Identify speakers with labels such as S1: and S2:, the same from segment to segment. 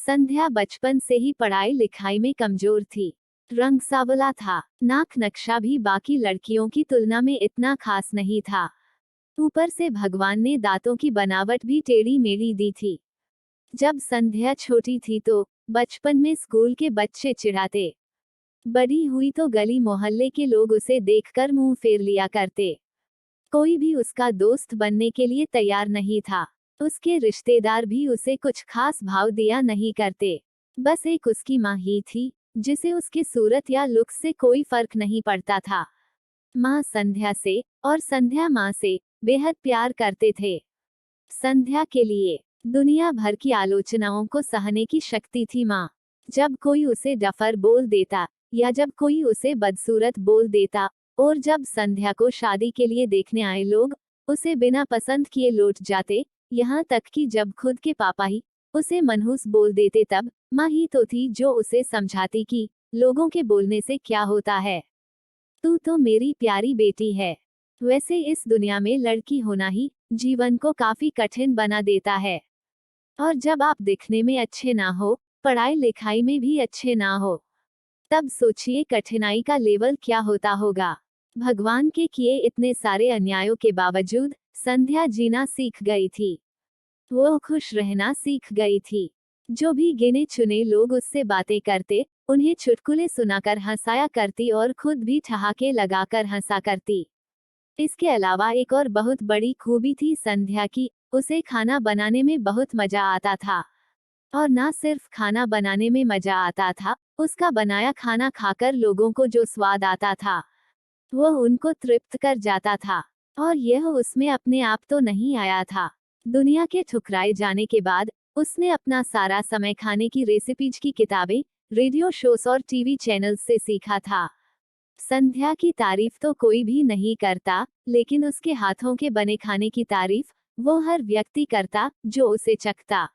S1: संध्या बचपन से ही पढ़ाई लिखाई में कमजोर थी। रंग सांवला था, नाक नक्शा भी बाकी लड़कियों की तुलना में इतना खास नहीं था। ऊपर से भगवान ने दांतों की बनावट भी टेढ़ी मेढ़ी दी थी। जब संध्या छोटी थी तो बचपन में स्कूल के बच्चे चिढ़ाते। बड़ी हुई तो गली मोहल्ले के लोग उसे देखकर मुंह फेर लिया करते। कोई भी उसका दोस्त बनने के लिए तैयार नहीं था। उसके रिश्तेदार भी उसे कुछ खास भाव दिया नहीं करते। बस एक उसकी माँ ही थी, जिसे उसकी सूरत या लुक से कोई फर्क नहीं पड़ता था। माँ संध्या से और संध्या माँ से बेहद प्यार करते थे। संध्या के लिए दुनिया भर की आलोचनाओं को सहने की शक्ति थी माँ। जब कोई उसे डफर बोल देता या जब कोई उसे बदसूरत बोल देता, और जब संध्या को शादी के लिए देखने आए लोग उसे बिना पसंद किए लौट जाते, यहाँ तक कि जब खुद के पापा ही उसे मनहूस बोल देते, तब माँ ही तो थी जो उसे समझाती कि लोगों के बोलने से क्या होता है, तू तो मेरी प्यारी बेटी है। वैसे इस दुनिया में लड़की होना ही जीवन को काफी कठिन बना देता है। और जब आप दिखने में अच्छे ना हो, पढ़ाई लिखाई में भी अच्छे ना हो, तब सोचिए कठिनाई का लेवल क्या होता होगा। भगवान के किए इतने सारे अन्यायों के बावजूद संध्या जीना सीख गई थी। वो खुश रहना सीख गई थी। जो भी गिने चुने लोग उससे बातें करते, उन्हें चुटकुले सुनाकर हंसाया करती और खुद भी ठहाके लगाकर हंसा करती। इसके अलावा एक और बहुत बड़ी खूबी थी संध्या की, उसे खाना बनाने में बहुत मजा आता था। और ना सिर्फ खाना बनाने में मजा आता था, उसका बनाया खाना खाकर लोगों को जो स्वाद आता था, वो उनको तृप्त कर जाता था। और यह उसमें अपने आप तो नहीं आया था। दुनिया के ठुकराए जाने के बाद उसने अपना सारा समय खाने की रेसिपीज की किताबें, रेडियो शोज और टीवी चैनल्स से सीखा था। संध्या की तारीफ तो कोई भी नहीं करता, लेकिन उसके हाथों के बने खाने की तारीफ वो हर व्यक्ति करता जो उसे चखता।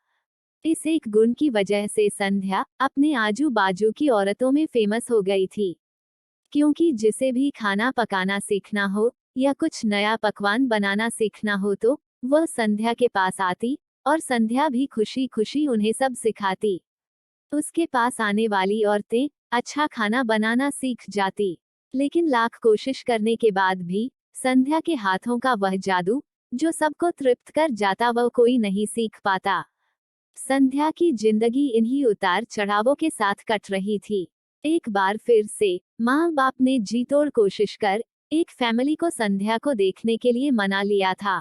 S1: इस एक गुण की वजह से संध्या अपने आजू बाजू की औरतों में फेमस हो गई थी। क्योंकि जिसे भी खाना पकाना सीखना हो या कुछ नया पकवान बनाना सीखना हो तो वह संध्या के पास आती, और संध्या भी खुशी खुशी उन्हें सब सिखाती। उसके पास आने वाली औरतें अच्छा खाना बनाना सीख जाती। लेकिन लाख कोशिश करने के बाद भी संध्या के हाथों का वह जादू जो सबको तृप्त कर जाता, वह कोई नहीं सीख पाता। संध्या की जिंदगी इन्हीं उतार चढ़ावों के साथ कट रही थी। एक बार फिर से माँ बाप ने जी तोड़ कोशिश कर एक फैमिली को संध्या को देखने के लिए मना लिया था।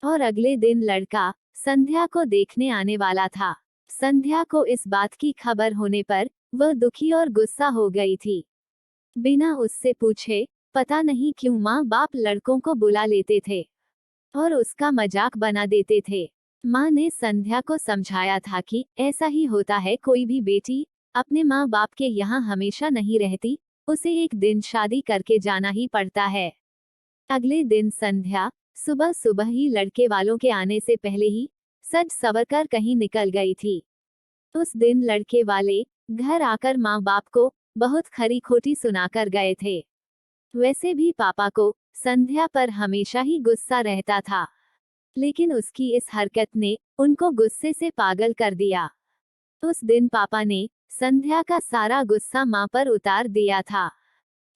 S1: और अगले दिन लड़का संध्या को देखने आने वाला था। संध्या को इस बात की खबर होने पर वह दुखी और गुस्सा हो गई थी। बिना उससे पूछे पता नहीं क्यों माँ बाप लड़कों को बुला लेते थे और उसका मजाक बना देते थे। माँ ने संध्या को समझाया था कि ऐसा ही होता है, कोई भी बेटी अपने माँ बाप के यहाँ हमेशा नहीं रहती, उसे एक दिन शादी करके जाना ही पड़ता है। अगले दिन संध्या सुबह सुबह ही लड़के वालों के आने से पहले ही सज सवर कर कहीं निकल गई थी। उस दिन लड़के वाले घर आकर माँ बाप को बहुत खरी खोटी सुनाकर गए थे। वैसे भी पापा को संध्या पर हमेशा ही गुस्सा रहता था, लेकिन उसकी इस हरकत ने उनको गुस्से से पागल कर दिया। उस दिन पापा ने संध्या का सारा गुस्सा माँ पर उतार दिया था,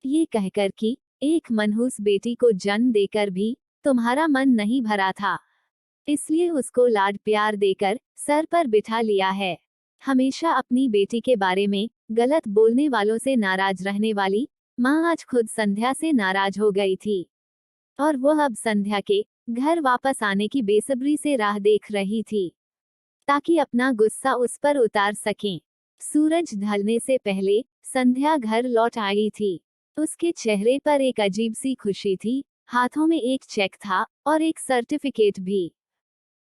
S1: ये कहकर कि एक मनहूस बेटी को जन्म देकर भी तुम्हारा मन नहीं भरा था, इसलिए उसको लाड प्यार देकर सर पर बिठा लिया है। हमेशा अपनी बेटी के बारे में गलत बोलने वालों से नाराज रहने वाली माँ आज खुद संध्या से नाराज हो गई थी, और वो अब संध्या के घर वापस आने की बेसब्री से राह देख रही थी, ताकि अपना गुस्सा उस पर उतार सकें। सूरज ढलने से पहले संध्या घर लौट आई थी। उसके चेहरे पर एक अजीब सी खुशी थी, हाथों में एक चेक था और एक सर्टिफिकेट भी।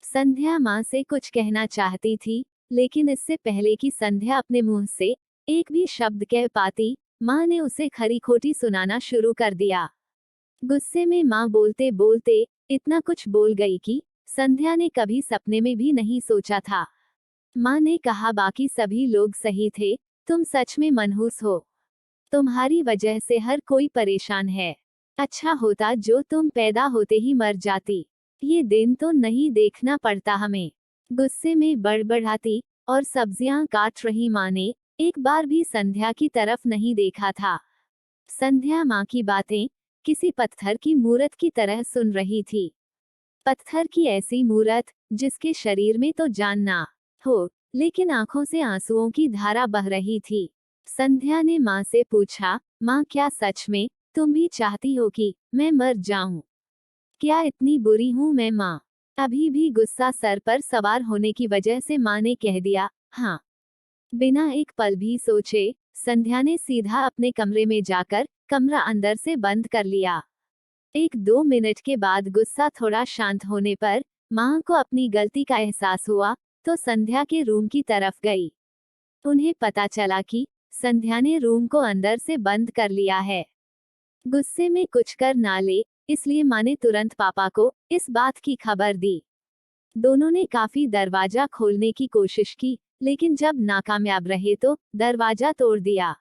S1: संध्या माँ से कुछ कहना चाहती थी, लेकिन इससे पहले कि संध्या अपने मुंह से एक भी शब्द कह पाती, माँ ने उसे खरी खोटी सुनाना शुरू कर दिया। गुस्से में माँ बोलते बोलते इतना कुछ बोल गई कि संध्या ने कभी सपने में भी नहीं सोचा था। माँ ने कहा, बाकी सभी लोग सही थे, तुम सच में मनहूस हो। तुम्हारी वजह से हर कोई परेशान है। अच्छा होता जो तुम पैदा होते ही मर जाती, ये दिन तो नहीं देखना पड़ता हमें। गुस्से में बड़बड़ाती और सब्जियां काट रही माँ ने एक बार भी संध्या की तरफ नहीं देखा था। संध्या माँ की बातें किसी पत्थर की मूरत की तरह सुन रही थी। पत्थर की ऐसी मूरत जिसके शरीर में तो जान ना हो, लेकिन आंखों से आंसुओं की धारा बह रही थी। संध्या ने माँ से पूछा, माँ क्या सच में तुम भी चाहती हो कि मैं मर जाऊं? क्या इतनी बुरी हूं मैं माँ? अभी भी गुस्सा सर पर सवार होने की वजह से माँ ने कह दिया, हाँ। बिना एक पल भी सोचे संध्या ने सीधा अपने कमरे में जाकर कमरा अंदर से बंद कर लिया। 1-2 मिनट के बाद गुस्सा थोड़ा शांत होने पर माँ को अपनी गलती का एहसास हुआ तो संध्या के रूम की तरफ गई। उन्हें पता चला कि संध्या ने रूम को अंदर से बंद कर लिया है। गुस्से में कुछ कर ना ले, इसलिए माँ ने तुरंत पापा को इस बात की खबर दी। दोनों ने काफी दरवाजा खोलने की कोशिश की, लेकिन जब नाकामयाब रहे तो दरवाजा तोड़ दिया।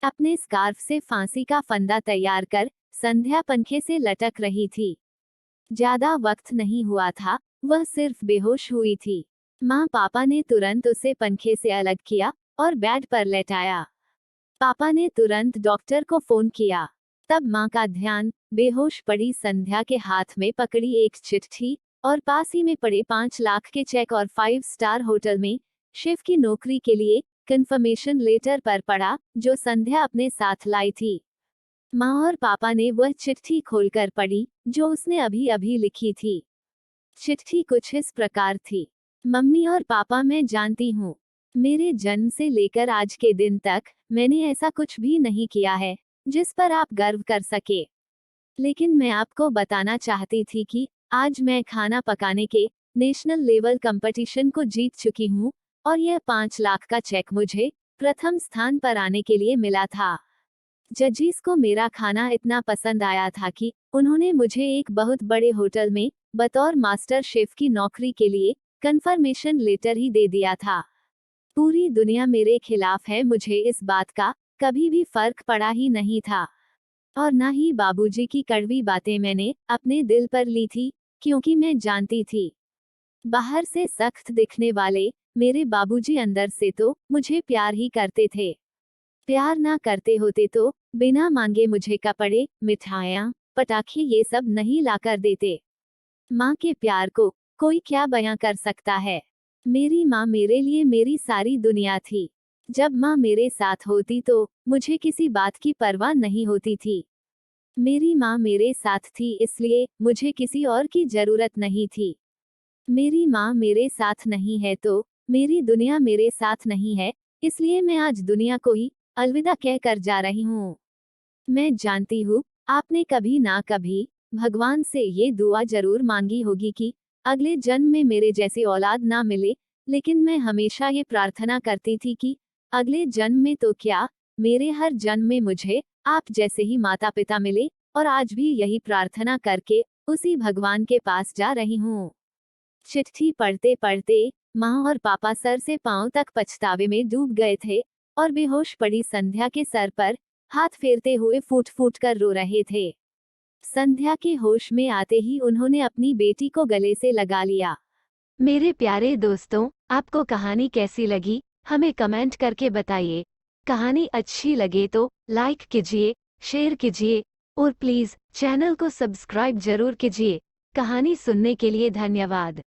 S1: अपने स्कार्फ से फांसी का फंदा तैयार कर संध्या पंखे से लटक रही थी। ज्यादा वक्त नहीं हुआ था, वह सिर्फ बेहोश हुई थी। माँ पापा ने तुरंत उसे पंखे से अलग किया और बेड पर लेटाया। पापा ने तुरंत डॉक्टर को फोन किया। तब माँ का ध्यान बेहोश पड़ी संध्या के हाथ में पकड़ी एक चिट्ठी और पास ही में पड़े 5 लाख के चेक और 5 स्टार होटल में शेफ की नौकरी के लिए कंफर्मेशन लेटर पर पड़ा, जो संध्या अपने साथ लाई थी। माँ और पापा ने वह चिट्ठी खोलकर पढ़ी जो उसने अभी अभी लिखी थी। चिट्ठी कुछ इस प्रकार थी, मम्मी और पापा मैं जानती हूँ, मेरे जन्म से लेकर आज के दिन तक मैंने ऐसा कुछ भी नहीं किया है जिस पर आप गर्व कर सके। लेकिन मैं आपको बताना चाहती थी कि आज मैं खाना पकाने के नेशनल लेवल कंपटीशन को जीत चुकी हूँ और यह 5 लाख का चेक मुझे प्रथम स्थान पर आने के लिए मिला था। जजीस को मेरा खाना इतना पसंद आया था कि उन्होंने मुझे एक बहुत बड़े होटल में बतौर मास्टर शेफ की नौकरी के लिए कंफर्मेशन लेटर ही दे दिया था। पूरी दुनिया मेरे खिलाफ है, मुझे इस बात का कभी भी फर्क पड़ा ही नहीं था। और ना ही बाबूजी की कड़वी बातें मैंने अपने दिल पर ली थी, क्योंकि मैं जानती थी बाहर से सख्त दिखने वाले मेरे बाबूजी अंदर से तो मुझे प्यार ही करते थे। प्यार ना करते होते तो बिना मांगे मुझे कपड़े, मिठाइयाँ, पटाखे ये सब नहीं लाकर देते। माँ के प्यार को कोई क्या बयां कर सकता है। मेरी माँ मेरे लिए मेरी सारी दुनिया थी। जब माँ मेरे साथ होती तो मुझे किसी बात की परवाह नहीं होती थी। मेरी माँ मेरे साथ थी इसलिए मुझे किसी और की जरूरत नहीं थी। मेरी माँ मेरे साथ नहीं है तो मेरी दुनिया मेरे साथ नहीं है, इसलिए मैं आज दुनिया को ही अलविदा कहकर जा रही हूँ। मैं जानती हूँ आपने कभी ना कभी भगवान से ये दुआ जरूर मांगी होगी कि अगले जन्म में मेरे जैसी औलाद ना मिले, लेकिन मैं हमेशा ये प्रार्थना करती थी कि अगले जन्म में तो क्या, मेरे हर जन्म में मुझे आप जैसे ही माता पिता मिले, और आज भी यही प्रार्थना करके उसी भगवान के पास जा रही हूँ। चिट्ठी पढ़ते पढ़ते माँ और पापा सर से पांव तक पछतावे में डूब गए थे और बेहोश पड़ी संध्या के सर पर हाथ फेरते हुए फूट फूट कर रो रहे थे। संध्या के होश में आते ही उन्होंने अपनी बेटी को गले से लगा लिया।
S2: मेरे प्यारे दोस्तों, आपको कहानी कैसी लगी हमें कमेंट करके बताइए। कहानी अच्छी लगे तो लाइक कीजिए, शेयर कीजिए और प्लीज चैनल को सब्सक्राइब जरूर कीजिए। कहानी सुनने के लिए धन्यवाद।